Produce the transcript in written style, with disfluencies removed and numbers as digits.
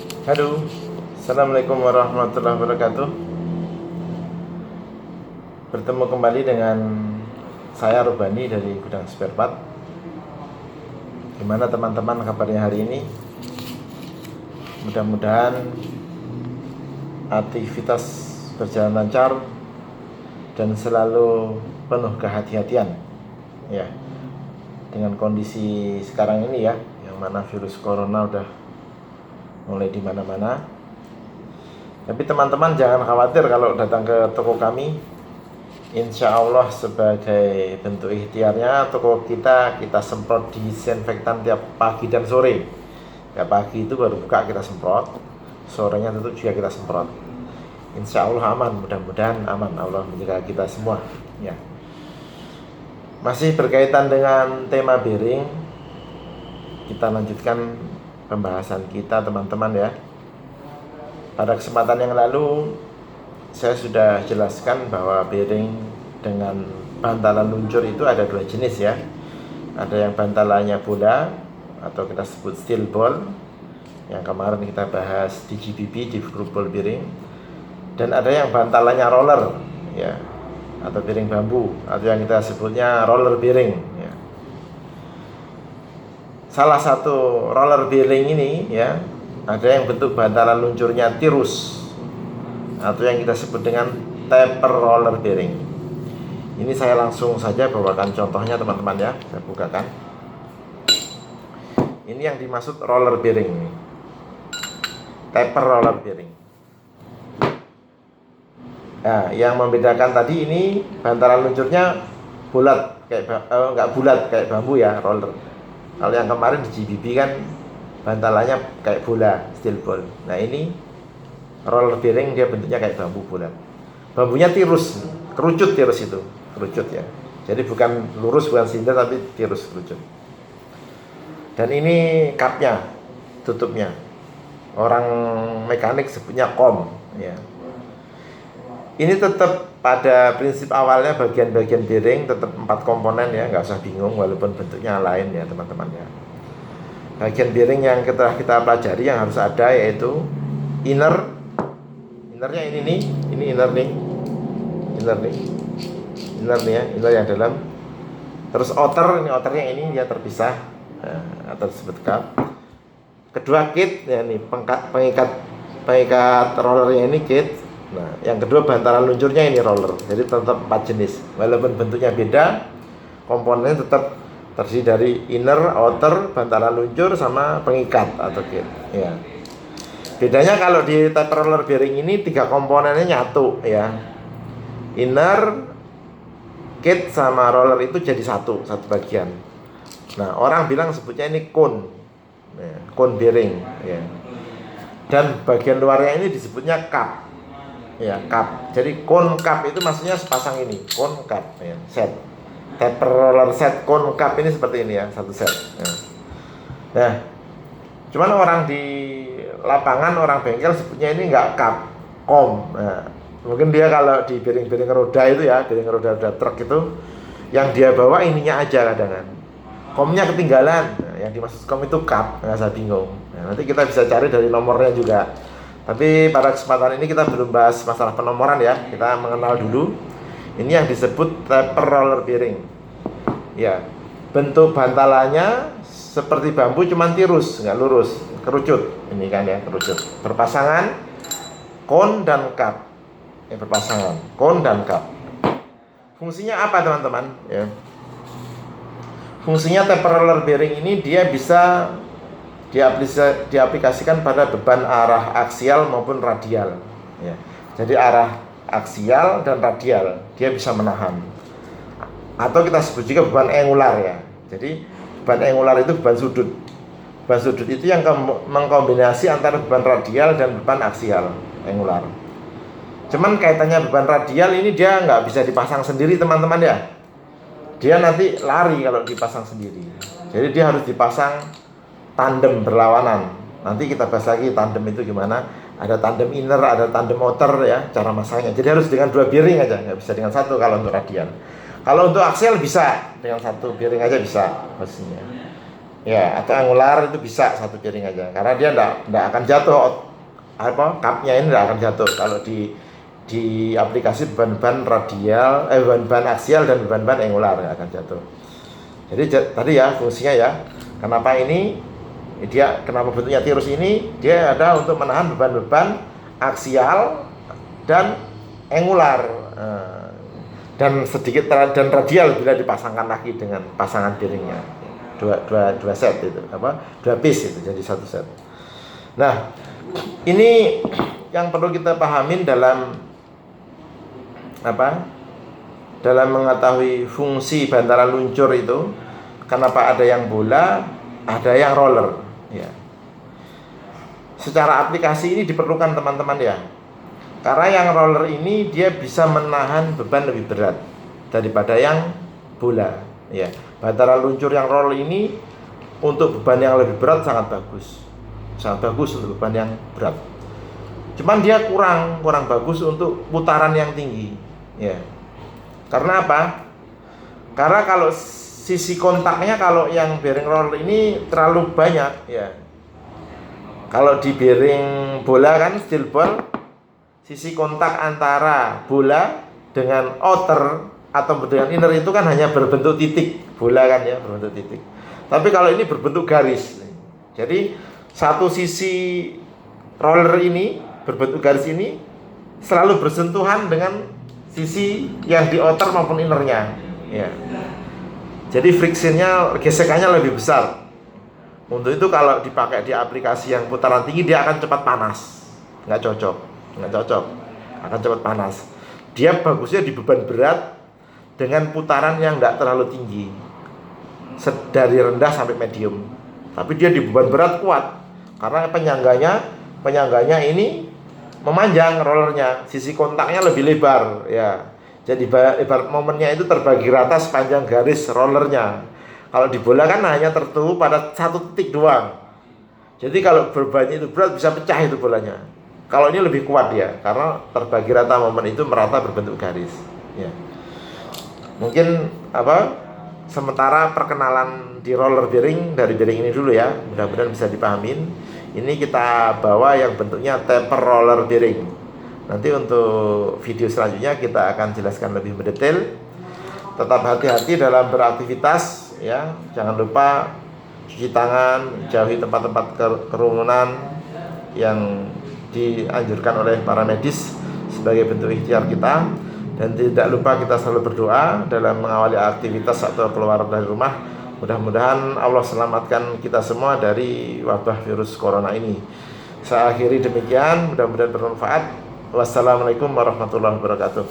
Halo, Assalamualaikum warahmatullahi wabarakatuh. Bertemu kembali dengan saya Robani dari Gudang Spare Part. Gimana teman-teman kabarnya hari ini? Mudah-mudahan aktivitas berjalan lancar dan selalu penuh kehati-hatian ya, dengan kondisi sekarang ini ya, yang mana virus corona udah mulai di mana-mana. Tapi teman-teman jangan khawatir kalau datang ke toko kami. Insya Allah sebagai bentuk ikhtiarnya, toko kita semprot disinfektan tiap pagi dan sore. Ya, pagi itu baru buka kita semprot, sorenya tentu juga kita semprot. Insya Allah aman, mudah-mudahan aman. Allah menjaga kita semua ya. Masih berkaitan dengan tema bearing, kita lanjutkan pembahasan kita teman-teman ya. Pada kesempatan yang lalu saya sudah jelaskan bahwa bearing dengan bantalan luncur itu ada dua jenis ya. Ada yang bantalannya bola atau kita sebut steel ball, yang kemarin kita bahas di GBB, di group ball bearing. Dan ada yang bantalannya roller ya, atau bearing bambu, atau yang kita sebutnya roller bearing ya. Salah satu roller bearing ini ya, ada yang bentuk bantalan luncurnya tirus atau yang kita sebut dengan taper roller bearing. Ini saya langsung saja bawakan contohnya teman-teman ya. Saya bukakan. Ini yang dimaksud roller bearing ini. Taper roller bearing. Nah, yang membedakan tadi ini bantalan luncurnya bulat kayak enggak bulat kayak bambu ya, roller. Kalau yang kemarin di GBB kan bantalannya kayak bola, steel ball. Nah, ini roller bearing dia bentuknya kayak bambu bulat. Bambunya tirus, kerucut tirus itu, kerucut ya. Jadi bukan lurus, bukan silinder, tapi tirus kerucut. Dan ini kapnya, tutupnya. Orang mekanik sebutnya kom ya. Ini tetap pada prinsip awalnya bagian-bagian bearing tetap 4 komponen ya, nggak usah bingung walaupun bentuknya lain ya teman-teman ya. Bagian bearing yang kita pelajari yang harus ada yaitu innernya ini nih, ini inner nih ya, inner yang dalam. Terus outer, ini outernya ini dia terpisah atau disebut cup. Kedua kit ya, ini pengikat rollernya ini kit. Nah, yang kedua bantalan luncurnya ini roller. Jadi tetap 4 jenis. Walaupun bentuknya beda, komponennya tetap terdiri dari inner, outer, bantalan luncur sama pengikat atau kit. Ya. Bedanya kalau di taper roller bearing ini 3 komponennya nyatu ya. Inner, kit sama roller itu jadi satu bagian. Nah, orang bilang sebutnya ini cone. Ya, cone bearing ya. Dan bagian luarnya ini disebutnya cup. Ya, cup. Jadi cone cup itu maksudnya sepasang ini, cone cup ya, set. Taper roller set cone cup ini seperti ini ya, satu set. Ya. Nah, cuman orang di lapangan, orang bengkel sebutnya ini enggak cup, kom. Nah, mungkin dia kalau di bearing-bearing roda itu ya, bearing roda truk itu yang dia bawa ininya aja kadang-kadang. Komnya ketinggalan. Nah, yang dimaksud kom itu cup, nggak usah bingung. Nah, nanti kita bisa cari dari nomornya juga. Tapi pada kesempatan ini kita belum bahas masalah penomoran ya. Kita mengenal dulu. Ini yang disebut taper roller bearing. Ya, bentuk bantalannya seperti bambu cuman tirus, nggak lurus, kerucut. Ini kan ya, kerucut. Berpasangan cone dan cup. Ya, berpasangan cone dan cup. Fungsinya apa teman-teman? Ya. Fungsinya taper roller bearing ini dia bisa diaplikasikan pada beban arah aksial maupun radial ya. Jadi arah aksial dan radial dia bisa menahan, atau kita sebut juga beban angular ya. Jadi beban angular itu beban sudut itu yang mengkombinasi antara beban radial dan beban aksial angular. Cuman kaitannya beban radial ini dia nggak bisa dipasang sendiri teman-teman ya, dia nanti lari kalau dipasang sendiri. Jadi dia harus dipasang tandem berlawanan. Nanti kita bahas lagi tandem itu gimana. Ada tandem inner, ada tandem outer ya, cara masangnya. Jadi harus dengan 2 bearing aja, nggak bisa dengan satu kalau untuk radial. Kalau untuk aksial bisa dengan 1 bearing aja bisa posisinya. ya, atau angular itu bisa satu piring aja, karena dia enggak akan jatuh, cupnya ini enggak akan jatuh kalau di aplikasi beban-beban radial, beban-beban aksial dan beban-beban angular nggak akan jatuh. Jadi tadi ya fungsinya ya, kenapa kenapa bentuknya tirus ini, dia ada untuk menahan beban-beban aksial dan angular, dan sedikit dan radial bila dipasangkan lagi dengan pasangan piringnya, dua set itu dua piece itu jadi satu set. Nah, ini yang perlu kita pahamin dalam mengetahui fungsi bantalan luncur itu. Kenapa ada yang bola, ada yang roller ya. Secara aplikasi ini diperlukan teman-teman ya, karena yang roller ini dia bisa menahan beban lebih berat daripada yang bola ya. Bantalan luncur yang roller ini untuk beban yang lebih berat sangat bagus untuk beban yang berat. Cuman dia kurang bagus untuk putaran yang tinggi ya. Karena apa? Karena kalau sisi kontaknya, kalau yang bearing roller ini terlalu banyak ya. Kalau di bearing bola kan, steel ball, sisi kontak antara bola dengan outer atau dengan inner itu kan hanya berbentuk titik, bola kan ya berbentuk titik. Tapi kalau ini berbentuk garis. Jadi satu sisi roller ini berbentuk garis ini selalu bersentuhan dengan sisi yang di outer maupun innernya ya. Jadi frictionnya, gesekannya lebih besar. Untuk itu kalau dipakai di aplikasi yang putaran tinggi, dia akan cepat panas. Nggak cocok, akan cepat panas. Dia bagusnya di beban berat dengan putaran yang nggak terlalu tinggi, dari rendah sampai medium. Tapi dia di beban berat kuat, karena penyangganya ini memanjang rollernya, sisi kontaknya lebih lebar ya. Jadi ibarat momennya itu terbagi rata sepanjang garis rollernya. Kalau di bola kan hanya tertutup pada satu titik doang. Jadi kalau bebannya itu berat, bisa pecah itu bolanya. Kalau ini lebih kuat dia, karena terbagi rata momen itu merata berbentuk garis ya. Mungkin sementara perkenalan di roller bearing dari bearing ini dulu ya, mudah-mudahan bisa dipahamin. Ini kita bawa yang bentuknya taper roller bearing. Nanti untuk video selanjutnya kita akan jelaskan lebih mendetail. Tetap hati-hati dalam beraktivitas ya. Jangan lupa cuci tangan, jauhi tempat-tempat kerumunan yang dianjurkan oleh para medis sebagai bentuk ikhtiar kita. Dan tidak lupa kita selalu berdoa dalam mengawali aktivitas atau keluar dari rumah. Mudah-mudahan Allah selamatkan kita semua dari wabah virus corona ini. Saya akhiri demikian, mudah-mudahan bermanfaat. Wassalamualaikum warahmatullahi wabarakatuh.